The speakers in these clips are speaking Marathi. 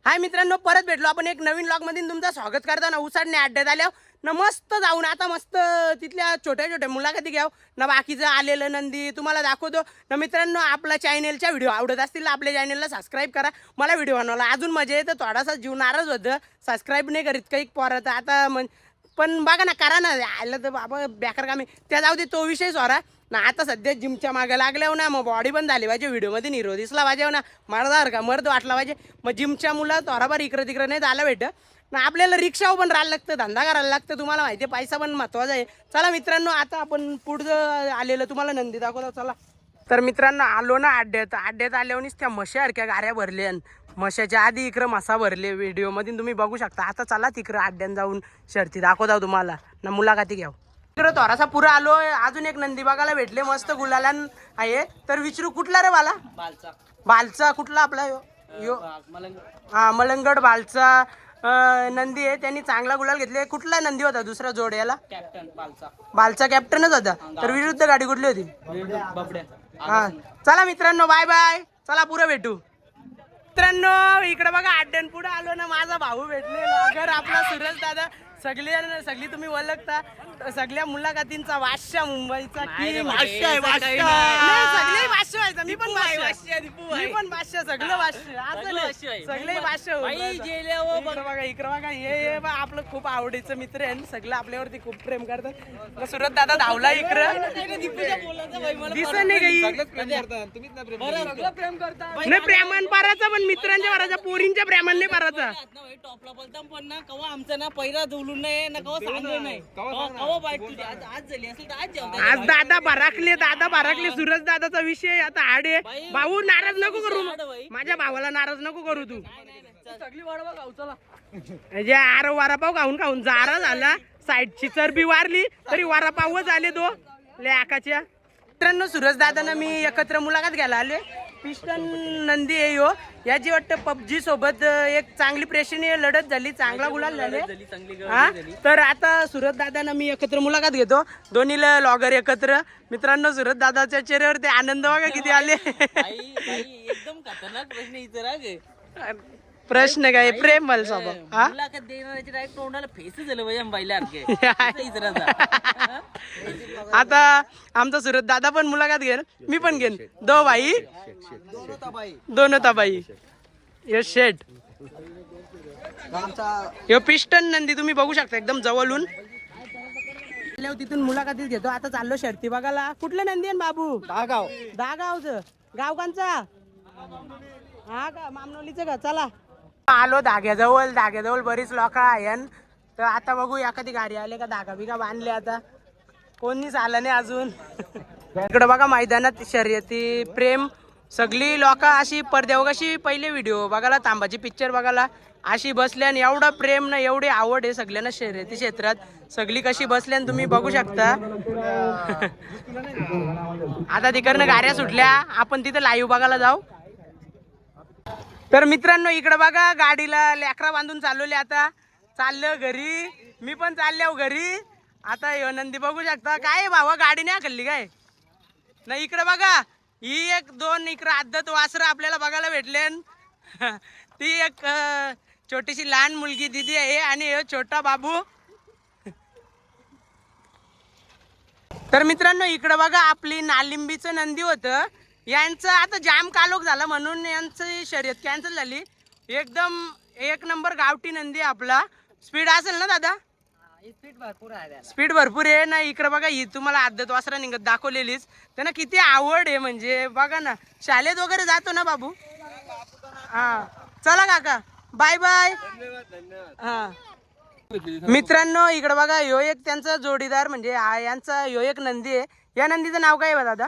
हाय मित्रांनो, परत भेटलो आपण एक नवीन व्लॉग मध्ये. तुमचं स्वागत करतो ना. उसाडणे अड्ड्यात आल्यावर ना मस्त जाऊन आता मस्त तिथल्या छोट्या छोट्या मुलाखती घ्याव ना. बाकीचं आलेलं नंदी तुम्हाला दाखवतो ना. मित्रांनो, आपल्या चॅनलच्या व्हिडिओ आवडत असतील आपल्या चॅनलला सबस्क्राईब करा. मला व्हिडिओ बनवायला अजून मजा येतं. थोडासा जीव नाराज होतं, सबस्क्राईब नाही करीत काही पोरात आता पण बघा ना, करा ना. आलं तर बाबा बेकार कामे त्या जाऊ दे, तो विषय सोरा ना. आता सध्या जिमच्या मागे लागल्यावर ना मग बॉडी पण झाली पाहिजे. व्हिडिओमध्ये निरो दिसला पाहिजे ना, मर्दार का मर्द वाटला पाहिजे. मग जिमच्या मुलं थोडाफार इकडं तिकडं नाही झालं भेट ना. आपल्याला रिक्षावर पण राहायला लागतं, धंदा करायला लागतं. तुम्हाला माहिती आहे, पैसा पण महत्त्वाचा आहे. चला मित्रांनो, आता आपण पुढचं आलेलं तुम्हाला नंदी दाखवतो. चला तर मित्रांनो, आलो ना अड्ड्यात आल्यावरच त्या म्हशासारख्या गाऱ्या भरल्या. म्हशाच्या आधी इकडं मसा भरले. व्हिडिओमध्ये तुम्ही बघू शकता. आता चला तिकडं अड्ड्यात जाऊन शर्ती दाखवता तुम्हाला ना, मुलाखती घ्याव. इकडं थोडासा पुरा आलो. अजून एक नंदी बघायला भेटले मस्त गुलालान आहे. तर विचारू कुठला रे वाला? बालचा कुठला आपला यो? हा, मलंगड बालचा नंदी आहे. त्यांनी चांगला गुलाल घेतले. कुठला नंदी होता दुसरा जोड याला? बालचा कॅप्टनच होता. तर विरुद्ध गाडी कुठली होती? हा, चला मित्रांनो, बाय बाय. चला पुढे भेटू. मित्रांनो, इकडे बघा अड्ड्यान पुढे आलो ना. माझा भाऊ भेटले अगर आपला सुरज दादा. सगळी तुम्ही ओळखता. सगळ्या मुलाखतींचा वाश्या मुंबईचा की वाश्य व्हायचा. मी पण वाश्य सगळं वाश्य सगळे वाश्य. बघा इकडे बघा, हे आपलं खूप आवडीचं मित्र आहे. सगळं आपल्यावरती खूप प्रेम करतात. सुरत दादा धावला इकडं दिसत नाही काही प्रेमान पाराचा, पण मित्रांच्या भराचा, पोरींच्या प्रेमान नाही पाराचा. टॉपला बोलता पण ना कवा आमचा ना पहिला धुवलून नाही ना, कवा सांगलं नाही. कवा बाईट तुझी आज झाली असेल तर आज जेवण. आज दादा भराकले सूरज दादाचा विषय आता आडे. भाऊ नाराज नको करू, माझ्या भावाला नाराज नको करू तू. सगळी वाढवा गाव चला. म्हणजे आरो वरापाव खाऊन जारा झाला. साईडची चरबी वारली तरी वरापावच आले दो लेकाच्या. मित्रांनो, सूरज दादांना मी एकत्र मुलाखत घ्यायला आले. पिस्टन नंदी आहे यो. याची वाटतं पबजी सोबत एक चांगली प्रेक्षणीय लढत झाली, चांगला गुलाल झाले. हा, तर आता सूरज दादांना मी एकत्र मुलाखत घेतो. दोन्हीला लॉगर एकत्र. मित्रांनो, सूरज दादाच्या चेहऱ्यावर ते आनंद बघा किती आले. एकदम खतरनाक प्रश्न विचारा. प्रश्न काय? प्रेम मला स्वभाव. मुलाखत देणाऱ्याची डायरेक्ट तोंडाला फेस झालं पाहिजे बाईला. आता आमचा सूरज दादा पण मुलाखत घेन, मी पण घेन. दो भाई दोन ताबाई. यो शेट, यो पिस्टन नंदी तुम्ही बघू शकता एकदम जवळून. तिथून मुलाखतीत घेतो. आता चाललो शर्ती बघायला. कुठलं नंदी आहे बाबू? दहागावचं. गाव कोणचा? हा का, मामनोलीचं का? चला आलो धाग्याजवळ बरीच लोक आहे. तर आता बघू एखादी गाडी आले का, धागा बिगा बांधले. आता कोणीच आलं नाही अजून. इकडे बघा मैदानात शर्यती प्रेम. सगळी लोक अशी पडद्यावर कशी पहिले व्हिडिओ बघायला, तांबाची पिक्चर बघायला अशी बसल्यान. एवढं प्रेम ना, एवढी आवड आहे सगळ्यांना शर्यती क्षेत्रात. सगळी कशी बसल्यान तुम्ही बघू शकता. आता तिकडनं गाड्या सुटल्या, आपण तिथे लाईव्ह बघायला जाऊ. तर मित्रांनो, इकडे बघा गाडीला लेकरा बांधून चालवले. आता चाललो घरी, मी पण चाललो घरी. आता यो नंदी बघू शकता. काय भावा, गाडी नाही हकलली काय? नाही, इकडे बघा, ही एक दोन इकडे आदत वासरं आपल्याला बघायला भेटले. ती एक छोटीशी लहान मुलगी दिदी आहे आणि छोटा बाबू. तर मित्रांनो, इकडे बघा आपली नालिंबीचं नंदी होतं. यांचं आता जाम कालोख झाला म्हणून यांची शर्यत कॅन्सल झाली. एकदम एक नंबर गावठी नंदी आपला. स्पीड असेल ना दादा? स्पीड भरपूर आहे ना. इकडे बघा, ही तुम्हाला आदत वासरा निघत दाखवलेलीच. त्यांना किती आवड आहे म्हणजे बघा ना. शाळेत वगैरे जातो ना बाबू? हा, चला काका, बाय बाय. हा मित्रांनो, इकडे बघा, यो एक त्यांचा जोडीदार म्हणजे यांचा यो एक नंदी आहे. या नंदीचं नाव काय आहे दादा?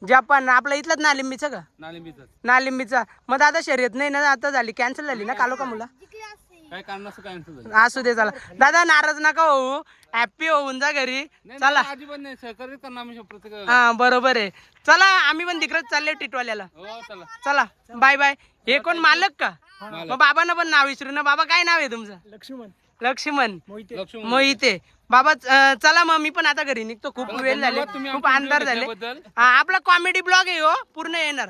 जपान. आपल्या इथलंच नालिंबीचं का? नालिंबीचा. मग दादा शर्यत नाही ना आता झाली, कॅन्सल झाली ना कालो का मुला? असू दे, चला दादा नाराज नका होऊ, हॅप्पी होऊन जा घरी. चला, हा बरोबर आहे. चला, आम्ही पण तिकडेच चालले टिटवाल्याला. चला बाय बाय. हे कोण मालक का? मग बाबांना पण नाव विचारू ना. बाबा काय नाव आहे तुमचं? लक्ष्मण मोहिते. बाबा चला मग मी पण आता घरी निघतो. खूप वेळ झाले, खूप अंधार झाले. हा, आपला कॉमेडी ब्लॉग आहे हो, पूर्ण येणार.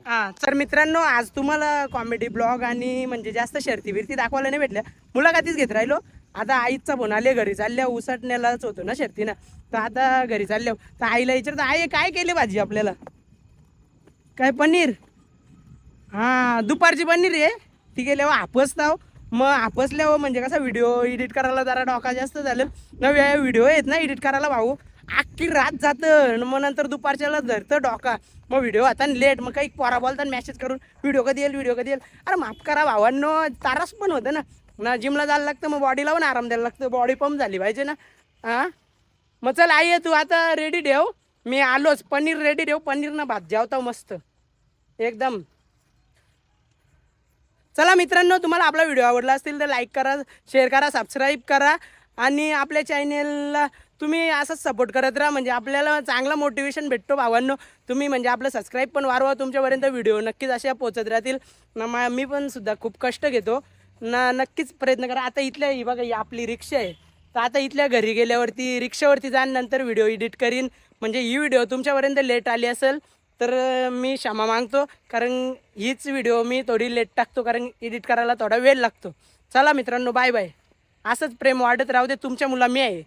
हा तर मित्रांनो, आज तुम्हाला कॉमेडी ब्लॉग आणि म्हणजे जास्त शर्ती बिरती दाखवायला नाही भेटल्या, मुलाखतीच घेत राहिलो. आता आईचा फोन आले, घरी चालल्या, उसाटण्यालाच होतो ना शर्तीनं. तर आता घरी चालल्या, तर आईला विचारतो, आई काय केली भाजी आपल्याला? काय पनीर? हा, दुपारची पनीर आहे. ती गेल्यावर हापसताव. मग हापसल्यावर म्हणजे कसा व्हिडिओ एडिट करायला जरा डोका जास्त झालं. नव्या व्हिडिओ आहेत ना एडिट करायला भाऊ, अख्खी रात जातं. मग नंतर दुपारच्याला धरतं डोका. मग व्हिडिओ आता लेट, मग काही पोरा बोलतात मेसेज करून, व्हिडिओ कधी येईल, व्हिडिओ कधी येईल. अरे माफ करा भावांनो, तारास पण होतं ना जिमला जायला लागतं, मग बॉडीला पण आराम द्यायला लागतं, बॉडी पंप झाली पाहिजे ना. हां, मग चल आई आहे तू आता रेडी ठेव, मी आलोच. पनीर रेडी ठेव, पनीर ना भात जेवता मस्त एकदम. चला मित्रांनो, तुम्हाला आपला व्हिडिओ आवडला असतील तर लाईक करा, शेअर करा, सबस्क्राईब करा आणि आपल्या चॅनेलला तुम्ही असंच सपोर्ट करत राहा. म्हणजे आपल्याला चांगला मोटिवेशन भेटतो भावांनो. तुम्ही म्हणजे आपलं सबस्क्राईब पण वाढवा, तुमच्यापर्यंत व्हिडिओ नक्कीच अशा पोचत राहतील ना. मी पण सुद्धा खूप कष्ट घेतो ना, नक्कीच प्रयत्न करा. आता इथल्या ही बघा, ही आपली रिक्षा आहे. तर आता इथल्या घरी गेल्यावरती रिक्षावरती जाण, नंतर व्हिडिओ एडिट करीन. म्हणजे ही व्हिडिओ तुमच्यापर्यंत लेट आली असेल तर मी क्षमा मागतो, कारण हीच व्हिडिओ मी थोडी लेट टाकतो, कारण एडिट करायला थोडा वेळ लागतो. चला मित्रांनो, बाय बाय. असंच प्रेम वाढत राहू दे, तुमच्या मुला मी आहे.